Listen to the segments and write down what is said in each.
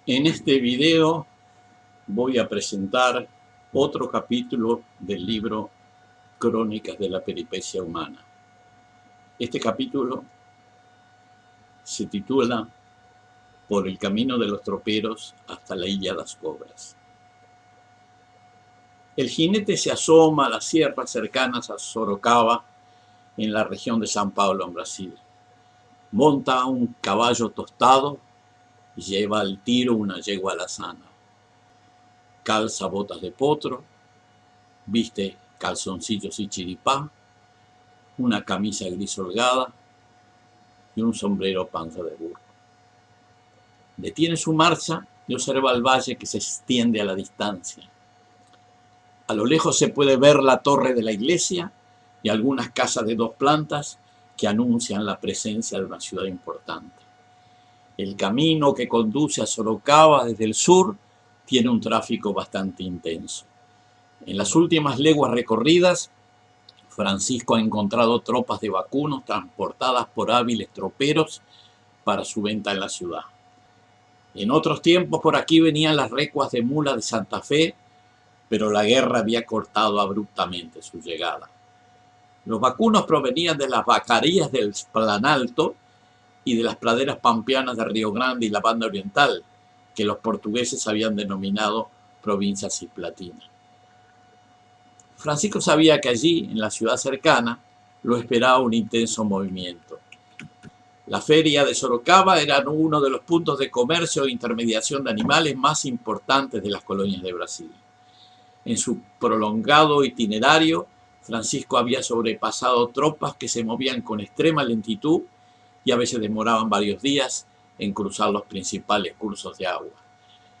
En este video voy a presentar otro capítulo del libro Crónicas de la Peripecia Humana. Este capítulo se titula Por el camino de los troperos hasta la Ilha das Cobras. El jinete se asoma a las sierras cercanas a Sorocaba, en la región de San Paulo, en Brasil. Monta un caballo tostado y lleva al tiro una yegua alazana. Calza botas de potro, viste calzoncillos y chiripá, una camisa gris holgada y un sombrero panza de burro. Detiene su marcha y observa el valle que se extiende a la distancia. A lo lejos se puede ver la torre de la iglesia y algunas casas de 2 plantas que anuncian la presencia de una ciudad importante. El camino que conduce a Sorocaba desde el sur tiene un tráfico bastante intenso. En las últimas leguas recorridas, Francisco ha encontrado tropas de vacunos transportadas por hábiles troperos para su venta en la ciudad. En otros tiempos por aquí venían las recuas de mula de Santa Fe, pero la guerra había cortado abruptamente su llegada. Los vacunos provenían de las vacarías del Planalto y de las praderas pampeanas de Río Grande y la Banda Oriental, que los portugueses habían denominado provincia cisplatina. Francisco sabía que allí, en la ciudad cercana, lo esperaba un intenso movimiento. La feria de Sorocaba era uno de los puntos de comercio e intermediación de animales más importantes de las colonias de Brasil. En su prolongado itinerario, Francisco había sobrepasado tropas que se movían con extrema lentitud y a veces demoraban varios días en cruzar los principales cursos de agua.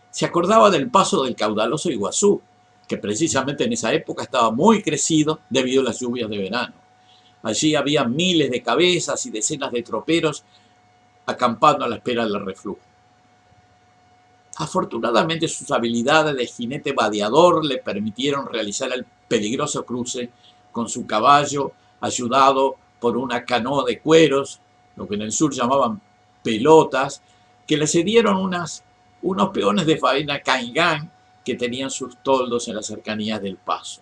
Se acordaba del paso del caudaloso Iguazú, que precisamente en esa época estaba muy crecido debido a las lluvias de verano. Allí había miles de cabezas y decenas de troperos acampando a la espera del reflujo. Afortunadamente sus habilidades de jinete vadeador le permitieron realizar el peligroso cruce con su caballo, ayudado por una canoa de cueros, lo que en el sur llamaban pelotas, que le cedieron unos peones de faena caingán que tenían sus toldos en las cercanías del paso.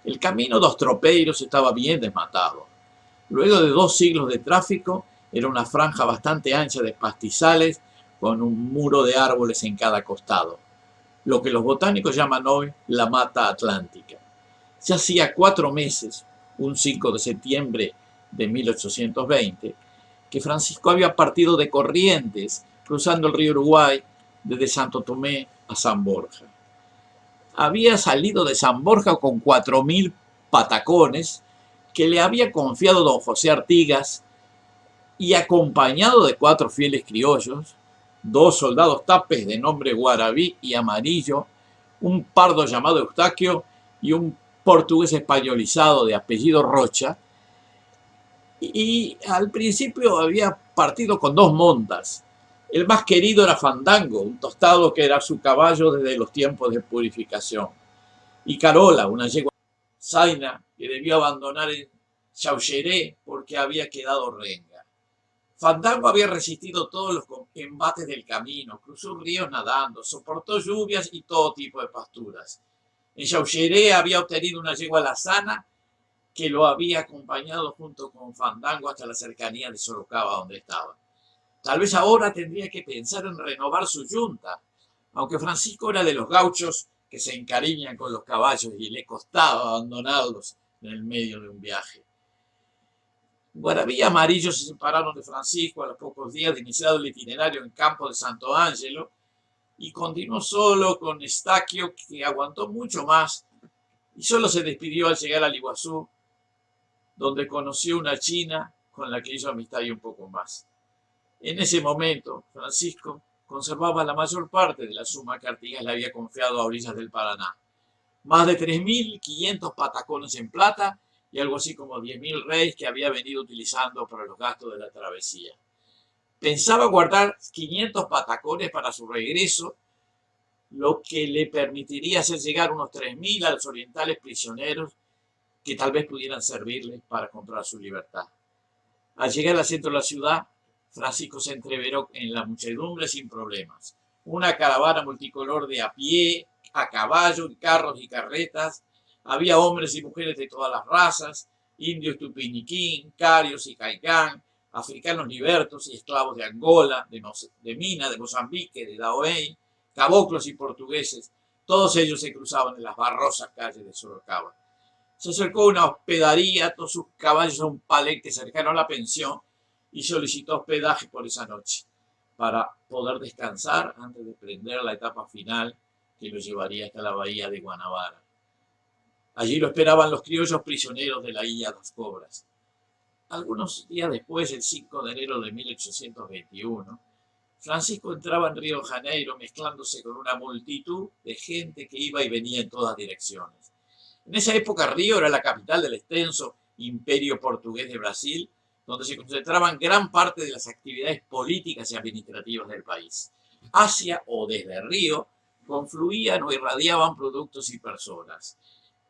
El camino dos tropeiros estaba bien desmatado. Luego de 2 siglos de tráfico, era una franja bastante ancha de pastizales con un muro de árboles en cada costado, lo que los botánicos llaman hoy la Mata Atlántica. Ya hacía 4 meses, un 5 de septiembre de 1820, que Francisco había partido de Corrientes, cruzando el río Uruguay, desde Santo Tomé a San Borja. Había salido de San Borja con 4.000 patacones que le había confiado don José Artigas y acompañado de 4 fieles criollos, 2 soldados tapes de nombre Guarabí y Amarillo, un pardo llamado Eustaquio y un portugués españolizado de apellido Rocha. Y al principio había partido con 2 montas. El más querido era Fandango, un tostado que era su caballo desde los tiempos de purificación. Y Carola, una yegua zaina que debió abandonar en Chaucheré porque había quedado renga. Fandango había resistido todos los embates del camino, cruzó ríos nadando, soportó lluvias y todo tipo de pasturas. En Chaucheré había obtenido una yegua alazana que lo había acompañado junto con Fandango hasta la cercanía de Sorocaba, donde estaba. Tal vez ahora tendría que pensar en renovar su yunta, aunque Francisco era de los gauchos que se encariñan con los caballos y le costaba abandonarlos en el medio de un viaje. Guarabí y Amarillo se separaron de Francisco a los pocos días de iniciado el itinerario en Campo de Santo Ángelo y continuó solo con Eustaquio, que aguantó mucho más y solo se despidió al llegar al Iguazú, donde conoció una china con la que hizo amistad y un poco más. En ese momento, Francisco conservaba la mayor parte de la suma que Artigas le había confiado a orillas del Paraná. Más de 3.500 patacones en plata y algo así como 10.000 reis que había venido utilizando para los gastos de la travesía. Pensaba guardar 500 patacones para su regreso, lo que le permitiría hacer llegar unos 3.000 a los orientales prisioneros que tal vez pudieran servirle para comprar su libertad. Al llegar al centro de la ciudad, Francisco se entreveró en la muchedumbre sin problemas. una caravana multicolor de a pie, a caballo, en carros y carretas. Había hombres y mujeres de todas las razas, indios tupiniquín, carios y caicán, africanos libertos y esclavos de Angola, de Mina, de Mozambique, de Dahomey, caboclos y portugueses. Todos ellos se cruzaban en las barrosas calles de Sorocaba. Se acercó a una hospedería, todos sus caballos a un palenque cercano a la pensión y solicitó hospedaje por esa noche para poder descansar antes de emprender la etapa final que lo llevaría hasta la bahía de Guanabara. Allí lo esperaban los criollos prisioneros de la Ilha das Cobras. Algunos días después, el 5 de enero de 1821, Francisco entraba en Río de Janeiro mezclándose con una multitud de gente que iba y venía en todas direcciones. En esa época Río era la capital del extenso imperio portugués de Brasil, donde se concentraban gran parte de las actividades políticas y administrativas del país. Hacia o desde Río confluían o irradiaban productos y personas.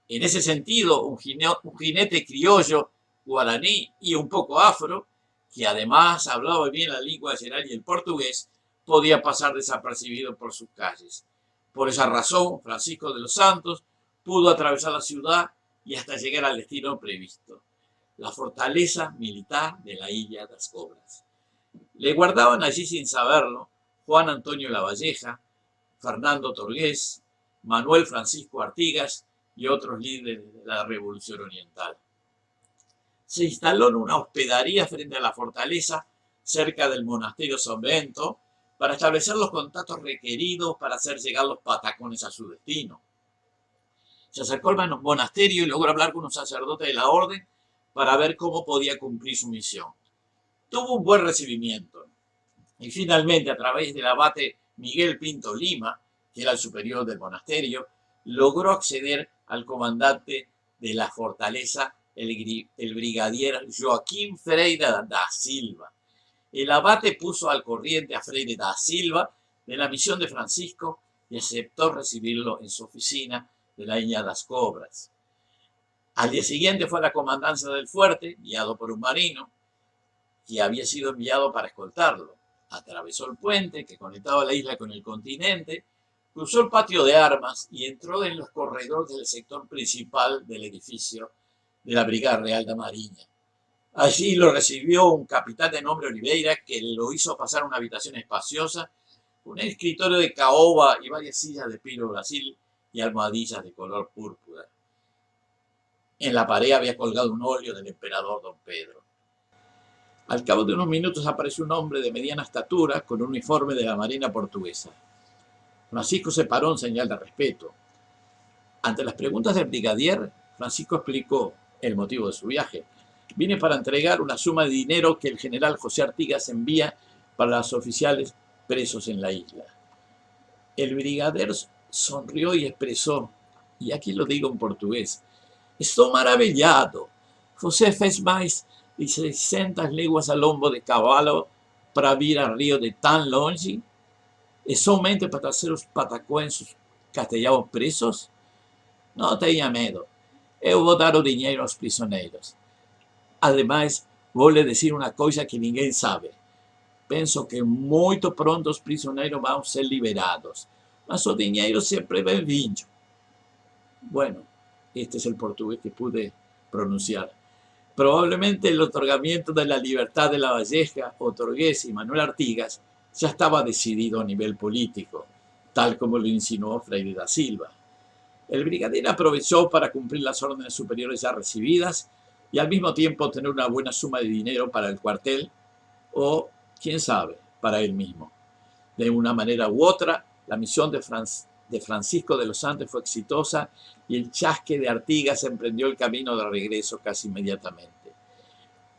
En ese sentido, un jinete criollo, guaraní y un poco afro, que además hablaba bien la lengua general y el portugués, podía pasar desapercibido por sus calles. Por esa razón, Francisco de los Santos pudo atravesar la ciudad y hasta llegar al destino previsto, la fortaleza militar de la Ilha das Cobras. Le guardaban allí sin saberlo Juan Antonio Lavalleja, Fernando Torgués, Manuel Francisco Artigas y otros líderes de la Revolución Oriental. Se instaló en una hospedería frente a la fortaleza, cerca del monasterio San Bento, para establecer los contactos requeridos para hacer llegar los patacones a su destino. Se acercó al monasterio y logró hablar con un sacerdote de la orden para ver cómo podía cumplir su misión. Tuvo un buen recibimiento y finalmente, a través del abate Miguel Pinto Lima, que era el superior del monasterio, logró acceder al comandante de la fortaleza, el brigadier Joaquín Freire da Silva. El abate puso al corriente a Freire da Silva de la misión de Francisco y aceptó recibirlo en su oficina de la Ilha das Cobras. Al día siguiente fue a la comandancia del fuerte, guiado por un marino, que había sido enviado para escoltarlo. Atravesó el puente que conectaba la isla con el continente, cruzó el patio de armas y entró en los corredores del sector principal del edificio de la Brigada Real de Marinha. Allí lo recibió un capitán de nombre Oliveira, que lo hizo pasar a una habitación espaciosa, con un escritorio de caoba y varias sillas de pino Brasil y almohadillas de color púrpura. En la pared había colgado un óleo del emperador Don Pedro. Al cabo de unos minutos apareció un hombre de mediana estatura con un uniforme de la Marina portuguesa. Francisco se paró en señal de respeto. Ante las preguntas del brigadier, Francisco explicó el motivo de su viaje. Vine para entregar una suma de dinero que el general José Artigas envía para los oficiales presos en la isla. El brigadier sonrió y expresó, y aquí lo digo en portugués: estou maravillado. Você fez mais de 600 léguas a lombo de cavalo para vir a Rio de tão longe? É somente para trazer os patacões castelhanos presos? Não tenha medo. Eu vou dar o dinheiro aos prisioneiros. Ademais, vou lhe dizer uma coisa que ninguém sabe. Penso que muito pronto os prisioneiros vão ser liberados. Mas o dinheiro sempre é bem-vindo. Bueno, este es el portugués que pude pronunciar. Probablemente el otorgamiento de la libertad de Lavalleja, Torgués y Manuel Artigas ya estaba decidido a nivel político, tal como lo insinuó Freire da Silva. El brigadier aprovechó para cumplir las órdenes superiores ya recibidas y al mismo tiempo obtener una buena suma de dinero para el cuartel o, quién sabe, para él mismo. De una manera u otra, la misión de Francisco de los Santos fue exitosa y el chasque de Artigas emprendió el camino de regreso casi inmediatamente.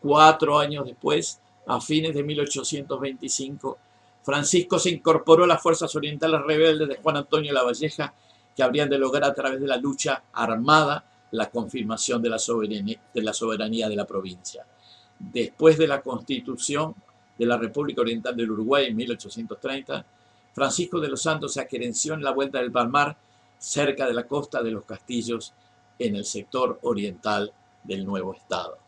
4 años después, a fines de 1825, Francisco se incorporó a las fuerzas orientales rebeldes de Juan Antonio Lavalleja, que habrían de lograr a través de la lucha armada la confirmación de la soberanía de la provincia. Después de la constitución de la República Oriental del Uruguay en 1830, Francisco de los Santos se aquerenció en la Vuelta del Palmar, cerca de la costa de los Castillos, en el sector oriental del nuevo estado.